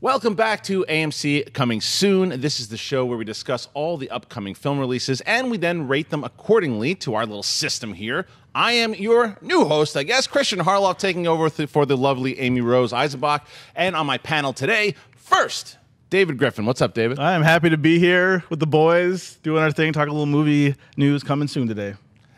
Welcome back to AMC Coming Soon. This is the show where we discuss all the upcoming film releases and we then rate them accordingly to our little system here. I am your new host, I guess, Kristian Harloff, taking over for the lovely Amy Rose Eisenbach. And on my panel today, first, David Griffin. What's up, David? I am happy to be here with the boys, doing our thing, talking a little movie news coming soon today.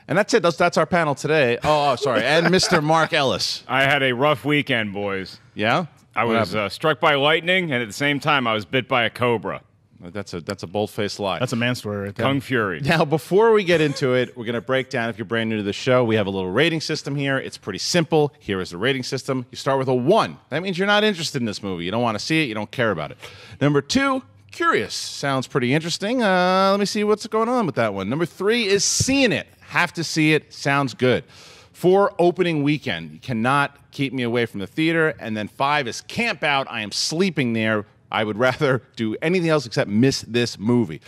And that's it. That's our panel today. Oh, sorry. And Mr. Mark Ellis. I had a rough weekend, boys. Yeah? I was struck by lightning, and at the same time, I was bit by a cobra. That's a bold-faced lie. That's a man story right there. Kung Fury. Now, before we get into it, we're going to break down, if you're brand new to the show, we have a little rating system here. It's pretty simple. Here is the rating system. You start with a 1. That means you're not interested in this movie. You don't want to see it. You don't care about it. Number 2, curious. Sounds pretty interesting. Let me see what's going on with that one. Number 3 is seeing it. Have to see it. Sounds good. 4, opening weekend. You cannot keep me away from the theater. And then 5 is camp out. I am sleeping there. I would rather do anything else except miss this movie.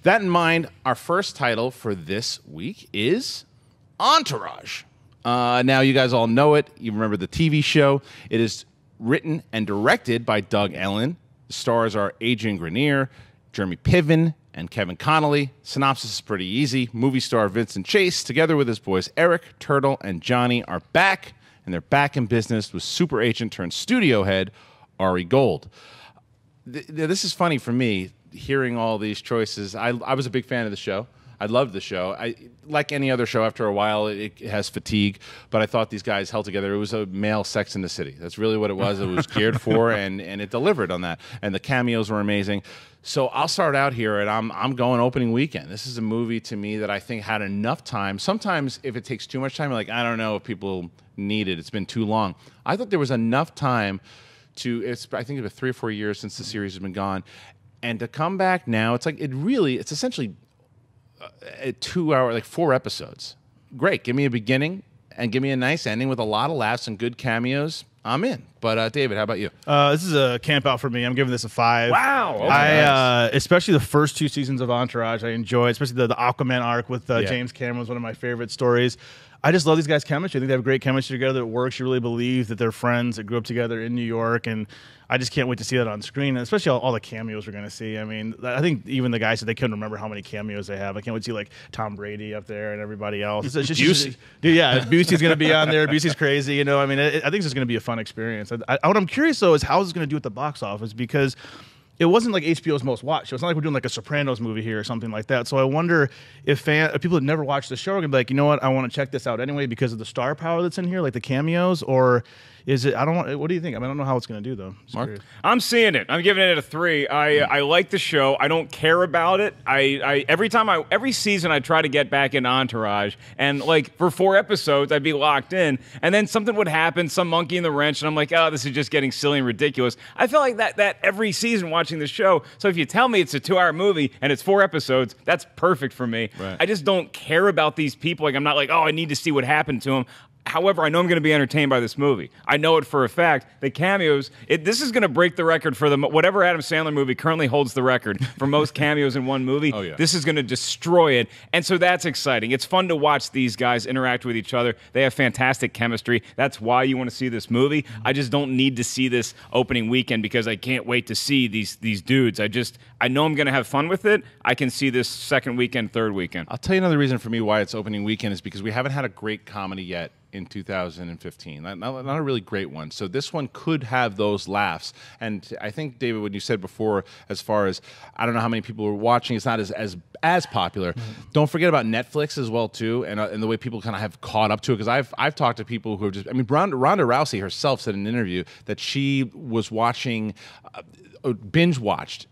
That in mind, our first title for this week is Entourage. Now, you guys all know it. You remember the TV show. It is written and directed by Doug Ellin. The stars are Adrian Grenier, Jeremy Piven, and Kevin Connolly. Synopsis is pretty easy. Movie star Vincent Chase, together with his boys Eric, Turtle, and Johnny, are back, and they're back in business with super agent turned studio head Ari Gold. This is funny for me, hearing all these choices. I was a big fan of the show. I loved the show. Like any other show, after a while, it has fatigue, but I thought these guys held together. It was a male Sex in the City. That's really what it was. It was geared for, and it delivered on that. And the cameos were amazing. So I'll start out here, and I'm going opening weekend. This is a movie to me that I think had enough time. Sometimes if it takes too much time, you're like, I don't know if people need it. It's been too long. I thought there was enough time I think it's been 3 or 4 years since the series has been gone. And to come back now, it's essentially a 2-hour, like 4 episodes. Great. Give me a beginning and give me a nice ending with a lot of laughs and good cameos. I'm in. But David, how about you? This is a camp out for me. I'm giving this a 5. Wow. Okay. Especially the first 2 seasons of Entourage, I enjoyed, especially the Aquaman arc with James Cameron was one of my favorite stories. I just love these guys' chemistry. I think they have great chemistry together that works. You really believe that they're friends that grew up together in New York, and I just can't wait to see that on screen, and especially all the cameos we're going to see. I mean, I think even the guys said they couldn't remember how many cameos they have. I can't wait to see, like, Tom Brady up there and everybody else. It's just, Busey. Busey's going to be on there. Busey's crazy, you know. I mean, I think it's just going to be a fun experience. What I'm curious, though, is how is it going to do at the box office, because it wasn't like HBO's most watched. It's not like we're doing like a Sopranos movie here or something like that. So I wonder if people that never watched the show are going to be like, you know what, I want to check this out anyway because of the star power that's in here, like the cameos, or is it, what do you think? I don't know how it's going to do, though. Mark? I'm seeing it. I'm giving it a 3. I like the show. I don't care about it. Every season I try to get back into Entourage, and like for 4 episodes I'd be locked in, and then something would happen, some monkey in the wrench, and I'm like, oh, this is just getting silly and ridiculous. I feel like that every season watching the show. So if you tell me it's a 2-hour movie and it's 4 episodes, that's perfect for me. Right. I just don't care about these people. Like, I'm not like, oh, I need to see what happened to them. However, I know I'm going to be entertained by this movie. I know it for a fact. The cameos, this is going to break the record for whatever Adam Sandler movie currently holds the record for most cameos in one movie. Oh, yeah. This is going to destroy it. And so that's exciting. It's fun to watch these guys interact with each other. They have fantastic chemistry. That's why you want to see this movie. I just don't need to see this opening weekend because I can't wait to see these dudes. I know I'm going to have fun with it. I can see this second weekend, third weekend. I'll tell you another reason for me why it's opening weekend is because we haven't had a great comedy yet in 2015. Not a really great one. So this one could have those laughs. And I think, David, what you said before, as far as I don't know how many people are watching, it's not as popular. Mm-hmm. Don't forget about Netflix as well, too, and the way people kind of have caught up to it. Because I've talked to people who are just, I mean, Ronda Rousey herself said in an interview that she was watching, binge watched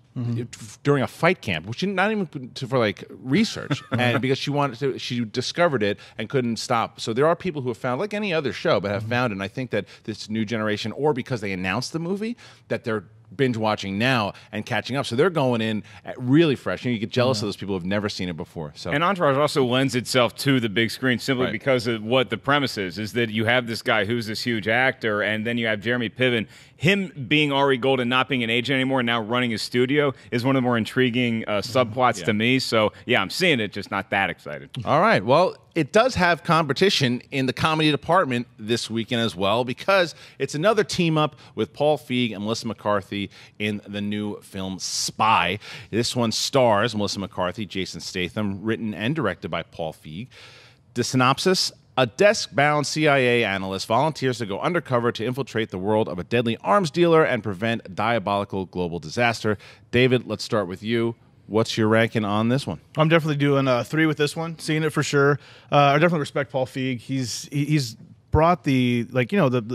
during a fight camp, which not even for like research, and because she discovered it and couldn't stop. So there are people who have found, like any other show, but have found it. And I think that this new generation, or because they announced the movie, that they're binge watching now and catching up. So they're going in really fresh. You get jealous of those people who've never seen it before. So. And Entourage also lends itself to the big screen simply because of what the premise is that you have this guy who's this huge actor, and then you have Jeremy Piven. Him being Ari Gold and not being an agent anymore and now running his studio is one of the more intriguing subplots to me. So, yeah, I'm seeing it, just not that excited. All right. Well, it does have competition in the comedy department this weekend as well, because it's another team up with Paul Feig and Melissa McCarthy in the new film Spy. This one stars Melissa McCarthy, Jason Statham, written and directed by Paul Feig. The synopsis: a desk-bound CIA analyst volunteers to go undercover to infiltrate the world of a deadly arms dealer and prevent a diabolical global disaster. David, let's start with you. What's your ranking on this one? I'm definitely doing 3 with this one. Seeing it for sure. I definitely respect Paul Feig. He's brought the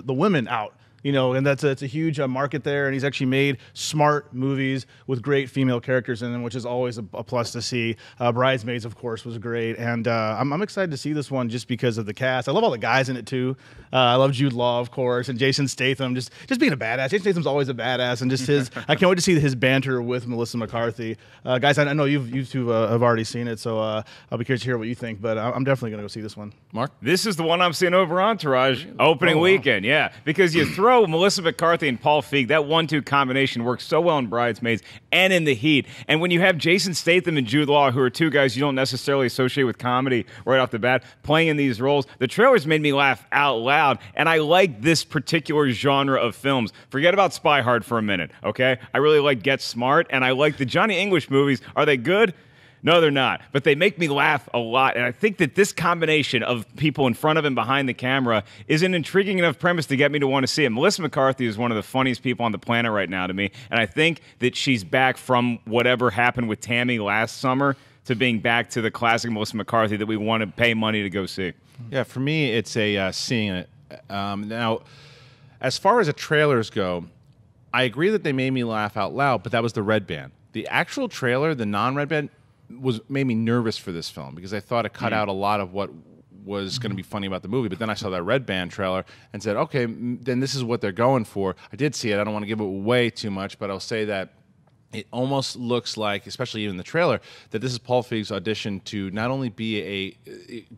women out. And it's a huge market there, and he's actually made smart movies with great female characters in them, which is always a plus to see. Bridesmaids, of course, was great, and I'm excited to see this one just because of the cast. I love all the guys in it too. I love Jude Law, of course, and Jason Statham, just being a badass. Jason Statham's always a badass, and just I can't wait to see his banter with Melissa McCarthy. Guys, I know you two have already seen it, so I'll be curious to hear what you think, but I'm definitely going to go see this one. Mark? This is the one I'm seeing over Entourage opening weekend, yeah, because you throw Melissa McCarthy and Paul Feig, that 1-2 combination works so well in Bridesmaids and in The Heat. And when you have Jason Statham and Jude Law, who are two guys you don't necessarily associate with comedy right off the bat, playing in these roles, the trailers made me laugh out loud. And I like this particular genre of films. Forget about Spy Hard for a minute, okay? I really like Get Smart, and I like the Johnny English movies. Are they good? No, they're not. But they make me laugh a lot. And I think that this combination of people in front of and behind the camera is an intriguing enough premise to get me to want to see it. Melissa McCarthy is one of the funniest people on the planet right now to me. And I think that she's back from whatever happened with Tammy last summer to being back to the classic Melissa McCarthy that we want to pay money to go see. Yeah, for me, it's a seeing it. Now, as far as the trailers go, I agree that they made me laugh out loud, but that was the red band. The actual trailer, the non-red band, made me nervous for this film because I thought it cut out a lot of what was going to be funny about the movie. But then I saw that red band trailer and said, okay, then this is what they're going for. I did see it. I don't want to give it away too much, but I'll say that it almost looks like, especially in the trailer, that this is Paul Feig's audition to not only be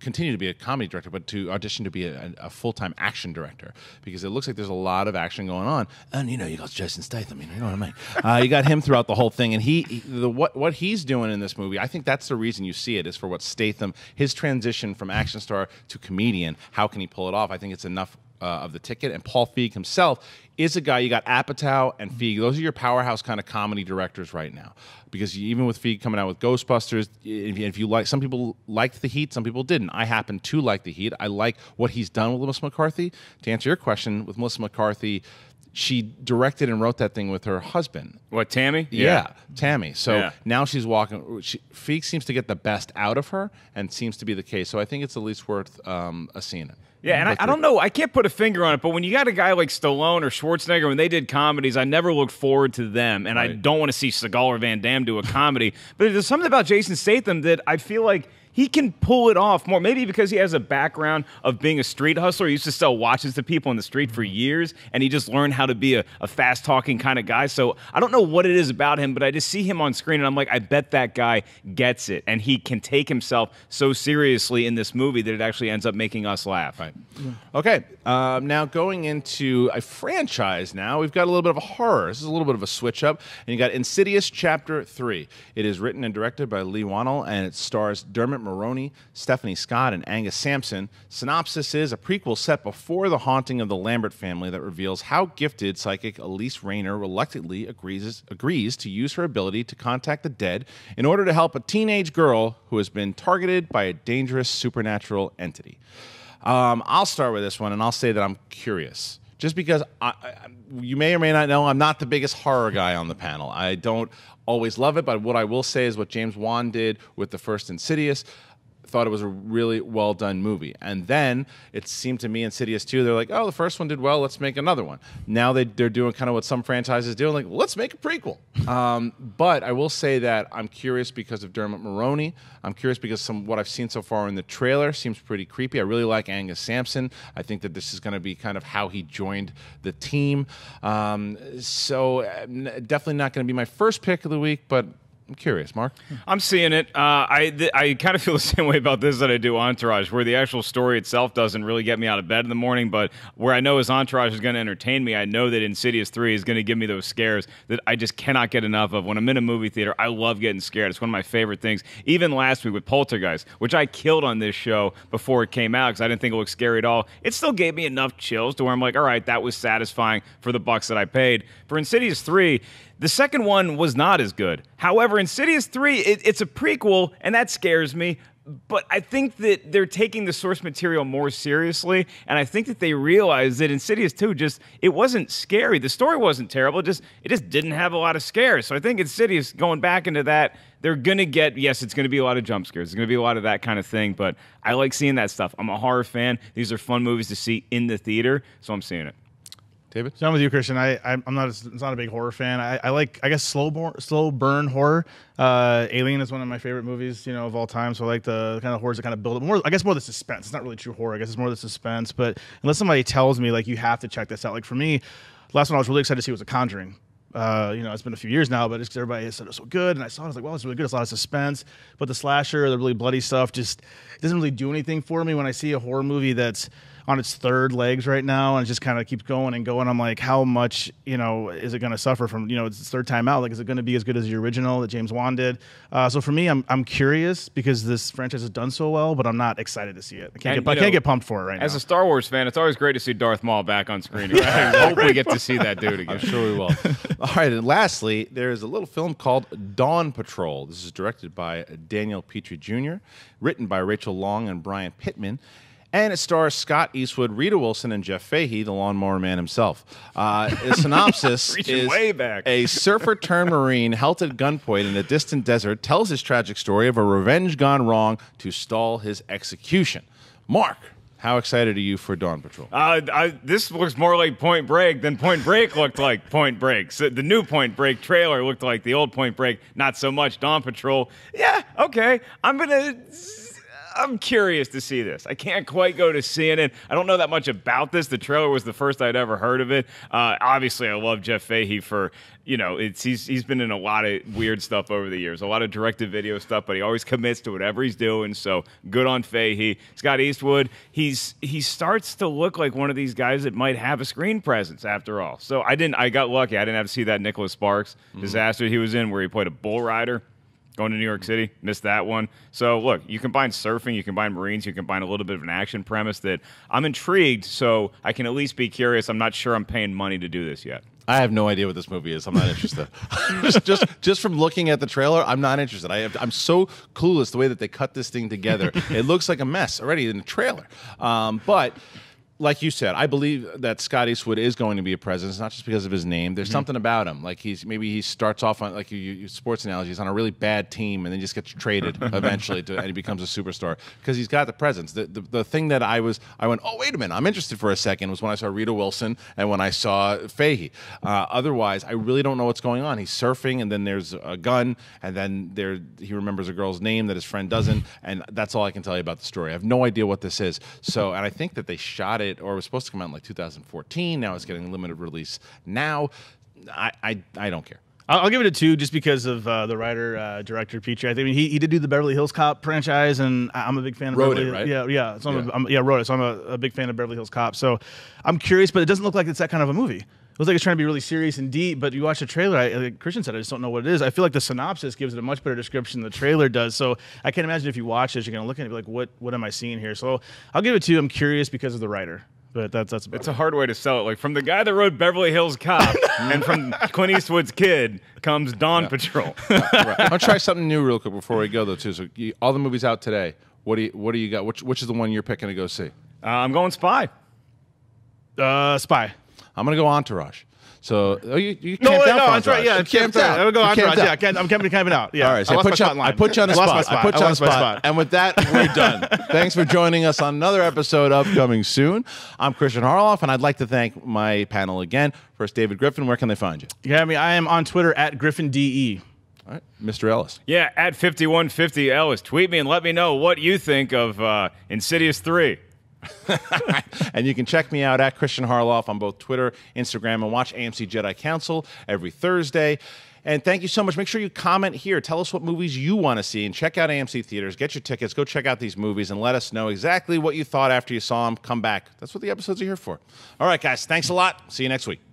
continue to be a comedy director, but to audition to be a full-time action director, because it looks like there's a lot of action going on. And you got Jason Statham, you know what I mean? You got him throughout the whole thing, and what he's doing in this movie, I think that's the reason you see it, is for what Statham, his transition from action star to comedian. How can he pull it off? I think it's enough of the ticket. And Paul Feig himself is a guy. You got Apatow and Feig; those are your powerhouse kind of comedy directors right now. Because even with Feig coming out with Ghostbusters, if you like, some people liked The Heat, some people didn't. I happen to like The Heat. I like what he's done with Melissa McCarthy. To answer your question, with Melissa McCarthy, she directed and wrote that thing with her husband. What, Tammy? Yeah, Tammy. So now she's walking. Feig seems to get the best out of her, and seems to be the case. So I think it's at least worth seeing it. Yeah, and I don't know. I can't put a finger on it, but when you got a guy like Stallone or Schwarzenegger, when they did comedies, I never looked forward to them, and I don't want to see Seagal or Van Damme do a comedy. But there's something about Jason Statham that I feel like he can pull it off more, maybe because he has a background of being a street hustler. He used to sell watches to people in the street for years, and he just learned how to be a fast-talking kind of guy. So I don't know what it is about him, but I just see him on screen, and I'm like, I bet that guy gets it, and he can take himself so seriously in this movie that it actually ends up making us laugh. Right. Yeah. Okay, now going into a franchise now, we've got a little bit of a horror. This is a little bit of a switch-up, and you got Insidious Chapter 3. It is written and directed by Lee Wannell, and it stars Dermot Mulroney, Stephanie Scott, and Angus Sampson. Synopsis is a prequel set before the haunting of the Lambert family that reveals how gifted psychic Elise Rayner reluctantly agrees to use her ability to contact the dead in order to help a teenage girl who has been targeted by a dangerous supernatural entity. I'll start with this one, and I'll say that I'm curious. Just because you may or may not know, I'm not the biggest horror guy on the panel. I don't always love it, but what I will say is what James Wan did with the first Insidious, thought it was a really well-done movie. And then it seemed to me, Insidious 2, they're like, oh, the first one did well, let's make another one. Now they're doing kind of what some franchises do, like, let's make a prequel. But I will say that I'm curious because of Dermot Mulroney. I'm curious because what I've seen so far in the trailer seems pretty creepy. I really like Angus Sampson. I think that this is going to be kind of how he joined the team. So definitely not going to be my first pick of the week, but I'm curious, Mark. I'm seeing it. I kind of feel the same way about this that I do Entourage, where the actual story itself doesn't really get me out of bed in the morning, but where I know as Entourage is going to entertain me, I know that Insidious 3 is going to give me those scares that I just cannot get enough of. When I'm in a movie theater, I love getting scared. It's one of my favorite things. Even last week with Poltergeist, which I killed on this show before it came out because I didn't think it looked scary at all, it still gave me enough chills to where I'm like, all right, that was satisfying for the bucks that I paid. For Insidious 3, the second one was not as good. However, Insidious 3, it's a prequel, and that scares me. But I think that they're taking the source material more seriously, and I think that they realize that Insidious 2 it wasn't scary. The story wasn't terrible. It just didn't have a lot of scares. So I think Insidious, going back into that, they're going to get, yes, it's going to be a lot of jump scares. It's going to be a lot of that kind of thing, but I like seeing that stuff. I'm a horror fan. These are fun movies to see in the theater, so I'm seeing it. David? So I'm with you, Kristian. I'm not a big horror fan. I like, I guess, slow burn horror. Alien is one of my favorite movies, of all time. So I like the kind of horrors that kind of build up more. I guess more the suspense. It's not really true horror. I guess it's more the suspense. But unless somebody tells me, like, you have to check this out. Like for me, last one I was really excited to see was The Conjuring. It's been a few years now, but everybody said it was so good, and I saw it. I was like, well, it's really good. It's a lot of suspense, but the slasher, the really bloody stuff, just doesn't really do anything for me. When I see a horror movie that's on its third legs right now and it just kind of keeps going and going, I'm like, how much is it going to suffer from it's its third time out? Like, is it going to be as good as the original that James Wan did? So for me, I'm curious because this franchise has done so well, but I'm not excited to see it. I can't get pumped for it right now. As a Star Wars fan, it's always great to see Darth Maul back on screen. I hope we get to see that dude again. I'm sure we will. All right, and lastly, there's a little film called Dawn Patrol. This is directed by Daniel Petrie Jr., written by Rachel Long and Brian Pittman, and it stars Scott Eastwood, Rita Wilson, and Jeff Fahey, the lawnmower man himself. The synopsis is way back. A surfer turned Marine held at gunpoint in a distant desert tells his tragic story of a revenge gone wrong to stall his execution. Mark, how excited are you for Dawn Patrol? This looks more like Point Break than Point Break looked like Point Break. So the new Point Break trailer looked like the old Point Break, not so much. Dawn Patrol, yeah, okay. I'm curious to see this. I can't quite go to seeing it. I don't know that much about this. The trailer was the first I'd ever heard of it. Obviously, I love Jeff Fahey for, he's been in a lot of weird stuff over the years, a lot of direct-to-video stuff, but he always commits to whatever he's doing, so good on Fahey. Scott Eastwood, he starts to look like one of these guys that might have a screen presence after all. So I got lucky. I didn't have to see that Nicholas Sparks disaster he was in where he played a bull rider. Going to New York City, missed that one. So, look, you combine surfing, you combine Marines, you combine a little bit of an action premise that I'm intrigued, so I can at least be curious. I'm not sure I'm paying money to do this yet. I have no idea what this movie is. I'm not interested. just from looking at the trailer, I'm not interested. I'm so clueless the way that they cut this thing together. It looks like a mess already in the trailer. But like you said, I believe that Scott Eastwood is going to be a presence, not just because of his name. There's something about him. Like maybe he starts off on, like you sports analogies, on a really bad team and then just gets traded eventually and he becomes a superstar because he's got the presence. The thing that I went, oh, wait a minute, I'm interested for a second was when I saw Rita Wilson and when I saw Fahey. Otherwise, I really don't know what's going on. He's surfing and then there's a gun and then he remembers a girl's name that his friend doesn't, and that's all I can tell you about the story. I have no idea what this is. So, and I think that they shot it, or it was supposed to come out in like 2014. Now it's getting a limited release. Now, I don't care. I'll give it a 2 just because of the writer, director Petrie. I think he did do the Beverly Hills Cop franchise, and I'm a big fan of Beverly Hills. Right? Yeah. So wrote it. So I'm a big fan of Beverly Hills Cop. So I'm curious, but it doesn't look like it's that kind of a movie. It looks like it's trying to be really serious and deep, but you watch the trailer, like Kristian said, I just don't know what it is. I feel like the synopsis gives it a much better description than the trailer does. So I can't imagine if you watch this, you're going to look at it and be like, what am I seeing here? So I'll give it 2. I'm curious because of the writer. But that's about it's a hard way to sell it. Like, from the guy that wrote Beverly Hills Cop and from Clint Eastwood's Kid comes Dawn Patrol. Right. I'll try something new real quick before we go, though, too. So all the movies out today, what do you got? Which is the one you're picking to go see? I'm going Spy. Spy. I'm going to go Entourage. So you camped no, out for that's right. Entourage. Yeah, You camped out. I'll go You Entourage. camped Yeah, out. I'm camping out. Yeah. All right, so I put you on the spot. I put you on the spot. And with that, we're done. Thanks for joining us on another episode upcoming soon. I'm Kristian Harloff, and I'd like to thank my panel again. First, David Griffin. Where can they find you? Yeah, I am on Twitter at GriffinDE. All right, Mr. Ellis. Yeah, at 5150 Ellis. Tweet me and let me know what you think of Insidious 3. And you can check me out at Kristian Harloff on both Twitter, Instagram, and watch AMC Jedi Council every Thursday. And thank you so much. Make sure you comment here. Tell us what movies you want to see, and check out AMC Theaters. Get your tickets. Go check out these movies and let us know exactly what you thought after you saw them. Come back. That's what the episodes are here for. All right, guys. Thanks a lot. See you next week.